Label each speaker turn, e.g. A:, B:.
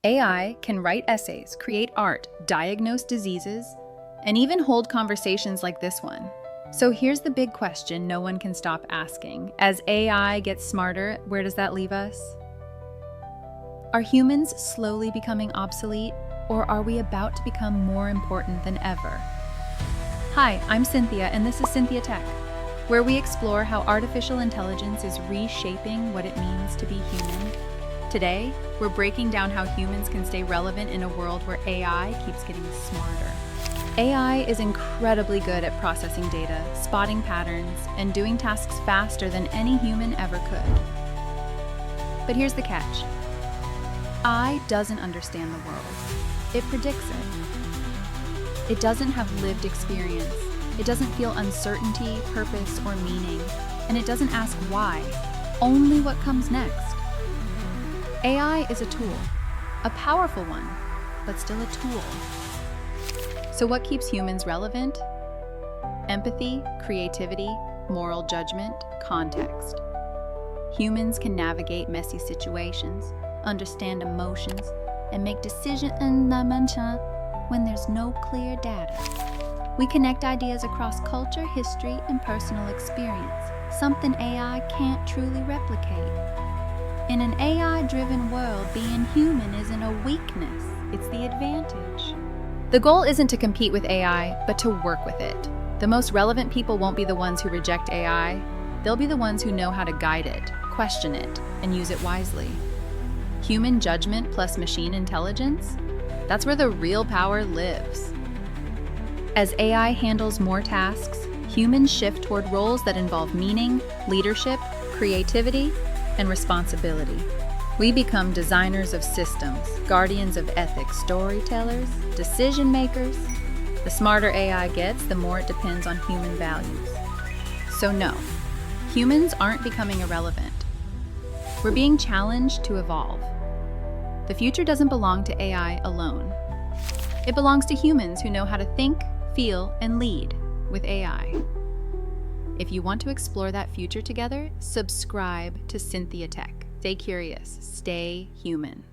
A: AI can write essays, create art, diagnose diseases, and even hold conversations like this one. So here's the big question no one can stop asking. As AI gets smarter, where does that leave us? Are humans slowly becoming obsolete, or are we about to become more important than ever? Hi, I'm Cynthia, and this is SynthiaTek, where we explore how artificial intelligence is reshaping what it means to be human. Today, we're breaking down how humans can stay relevant in a world where AI keeps getting smarter. AI is incredibly good at processing data, spotting patterns, and doing tasks faster than any human ever could. But here's the catch. AI doesn't understand the world. It predicts it. It doesn't have lived experience. It doesn't feel uncertainty, purpose, or meaning. And it doesn't ask why, only what comes next. AI is a tool, a powerful one, but still a tool. So what keeps humans relevant? Empathy, creativity, moral judgment, context. Humans can navigate messy situations, understand emotions, and make decisions when there's no clear data. We connect ideas across culture, history, and personal experience, something AI can't truly replicate. In an AI-driven world, being human isn't a weakness, it's the advantage. The goal isn't to compete with AI, but to work with it. The most relevant people won't be the ones who reject AI. They'll be the ones who know how to guide it, question it, and use it wisely. Human judgment plus machine intelligence? That's where the real power lives. As AI handles more tasks, humans shift toward roles that involve meaning, leadership, creativity, and responsibility. We become designers of systems, guardians of ethics, storytellers, decision makers. The smarter AI gets, the more it depends on human values. So no, humans aren't becoming irrelevant. We're being challenged to evolve. The future doesn't belong to AI alone. It belongs to humans who know how to think, feel, and lead with AI. If you want to explore that future together, subscribe to SynthiaTek. Stay curious, stay human.